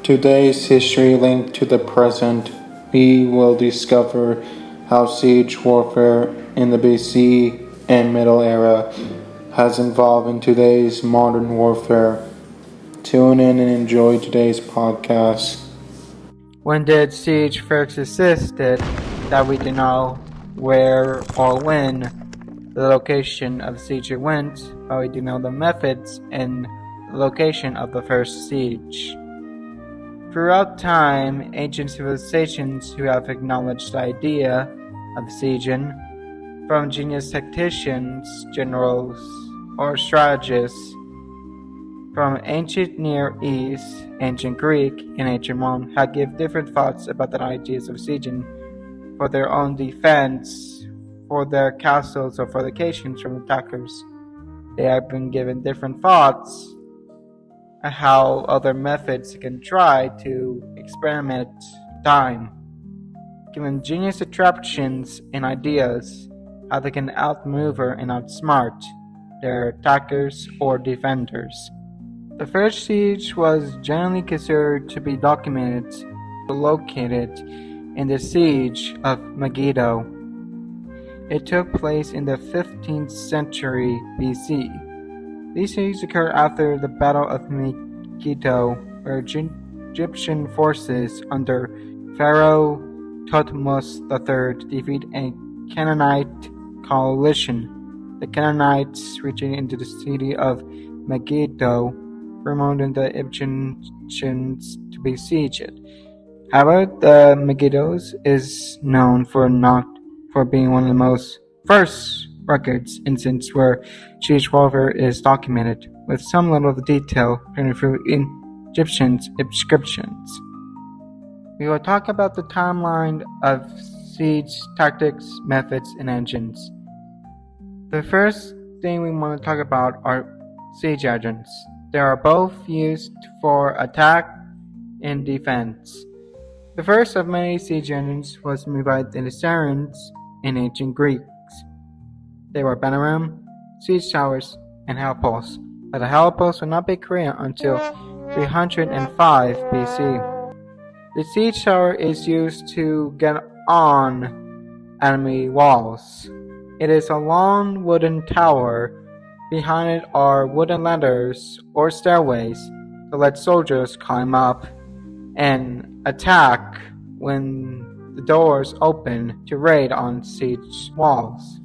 Today's history linked to the present, we will discover how siege warfare in the BC and Middle Era has evolved in today's modern warfare. Tune in and enjoy today's podcast. When did siege first existed? That we do know where or when the location of the siege went, but we do know the methods and the location of the first siege. Throughout time, ancient civilizations who have acknowledged the idea of sieging, from genius tacticians, generals, or strategists, from ancient Near East, ancient Greek, and ancient Rome, have given different thoughts about the ideas of sieging for their own defense, for their castles or fortifications from attackers. They have been given different thoughts on how other methods can try to experiment time, given genius attractions and ideas how they can outmaneuver and outsmart their attackers or defenders. The first siege was generally considered to be documented located in the siege of Megiddo. It took place in the 15th century BC. These sieges occurred after the Battle of Megiddo, where Egyptian forces under Pharaoh Thutmose III defeated a Canaanite coalition. The Canaanites retreated into the city of Megiddo, promoting the Egyptians to besiege it. However, the Megiddo is known for being one of the most first records instances where siege warfare is documented, with some level of detail printed through Egyptian inscriptions. We will talk about the timeline of siege tactics, methods, and engines. The first thing we want to talk about are siege engines. They are both used for attack and defense. The first of many siege engines was made by the Assyrians and ancient Greeks. They were Benaram, siege towers, and helipulse, but the helipulse would not be created until 305 BC. The siege tower is used to get on enemy walls. It is a long wooden tower. Behind it are wooden ladders or stairways to let soldiers climb up and attack when the doors open to raid on siege walls.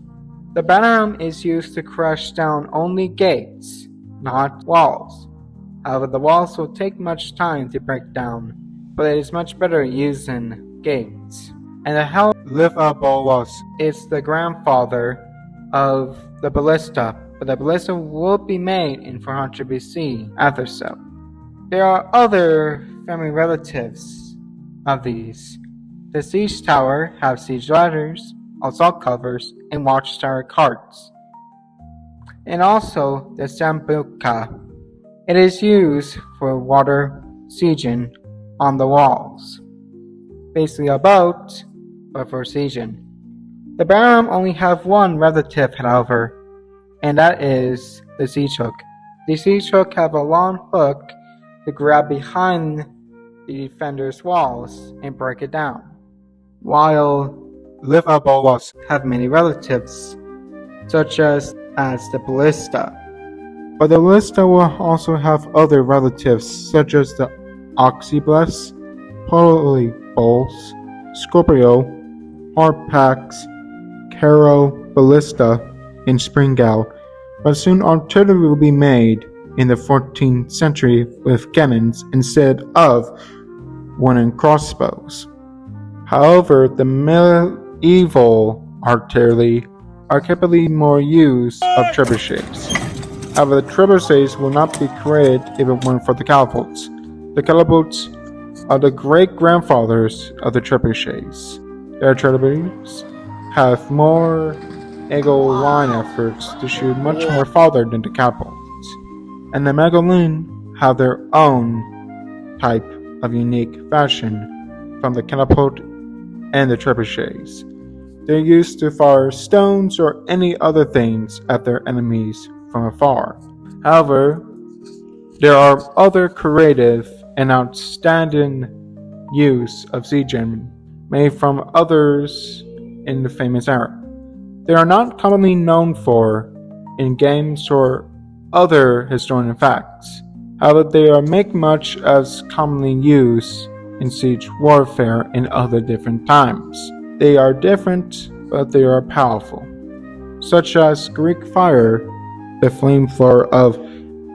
The Benaram is used to crush down only gates, not walls. However, the walls will take much time to break down, but it is much better using gates. And the helipulse is the grandfather of the ballista, but the ballista will be made in 400 BC after so. There are other family relatives of these. The siege tower have siege ladders, assault covers, and watchtower carts. And also the sambuca. It is used for water sieging on the walls. Basically a boat, but for sieging. The Benaram only have one relative, however, and that is the siege hook. The siege hook have a long hook to grab behind the defender's walls and break it down, while helipulse have many relatives, such as the ballista. But the ballista will also have other relatives, such as the oxybless, polybulls, Scorpio, Harpax, Caro, Ballista, and Springale. But soon artillery will be made in the 14th century with cannons instead of wooden crossbows. However, the medieval artillery are capably more use of trebuchets. However, the trebuchets will not be created if it weren't for the catapults. The catapults are the great-grandfathers of the trebuchets. Their trebuchets have more eagle line efforts to shoot much more farther than the catapults, and the Magdalene have their own type of unique fashion from the catapult and the trebuchets. They used to fire stones or any other things at their enemies from afar. However, there are other creative and outstanding use of siege engines made from others in the famous era. They are not commonly known for in games or other historical facts. However, they are make much as commonly used in siege warfare in other different times. They are different, but they are powerful, such as Greek fire, the flamethrower of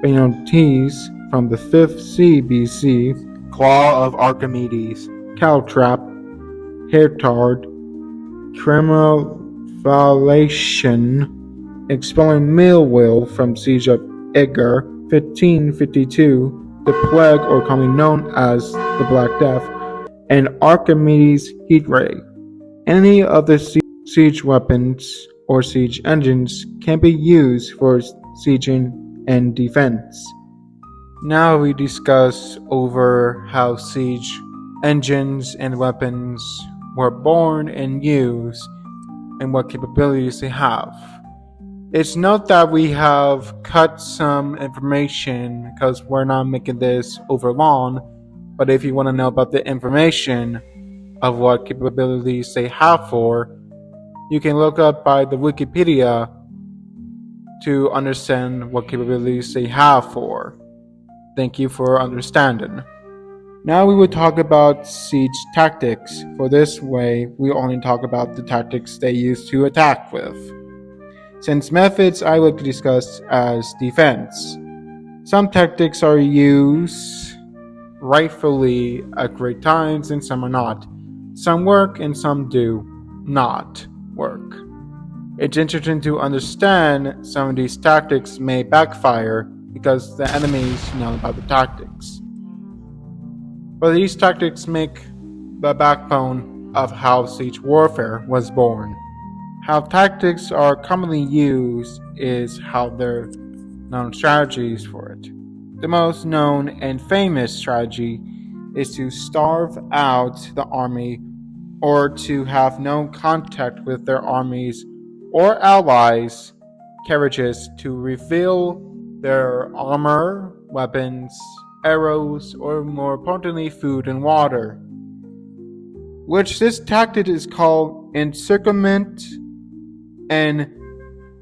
Leontes from the 5th CBC, Claw of Archimedes, Caltrap, Hertard, Tremovalation, expelling Millwall from Siege of Edgar, 1552, the Plague, or commonly known as the Black Death, and Archimedes' Heat Ray. Any other siege weapons or siege engines can be used for sieging and defense. Now we discuss over how siege engines and weapons were born and used and what capabilities they have. It's not that we have cut some information because we're not making this over long, but if you want to know about the information of what capabilities they have for, you can look up by the Wikipedia to understand what capabilities they have for. Thank you for understanding. Now we will talk about siege tactics. For this way, we only talk about the tactics they use to attack with. Since methods I like to discuss as defense. Some tactics are used rightfully at great times and some are not. Some work and some do not work. It's interesting to understand some of these tactics may backfire because the enemies know about the tactics. But these tactics make the backbone of how siege warfare was born. How tactics are commonly used is how there are known strategies for it. The most known and famous strategy is to starve out the army or to have no contact with their armies or allies' carriages to reveal their armor, weapons, arrows, or more importantly, food and water. Which this tactic is called encirclement and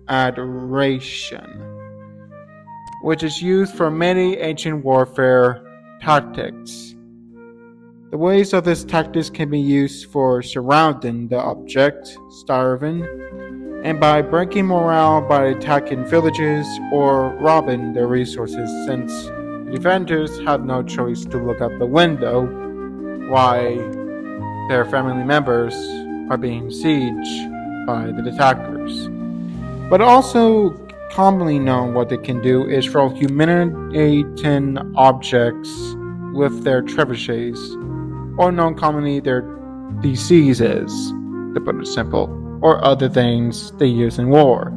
adoration, which is used for many ancient warfare tactics. The ways of this tactic can be used for surrounding the object, starving, and by breaking morale by attacking villages or robbing their resources, since defenders have no choice to look out the window while their family members are being sieged by the attackers. But also commonly known what they can do is throw humiliating objects with their trebuchets, or known commonly their diseases, to put it simple, or other things they use in war.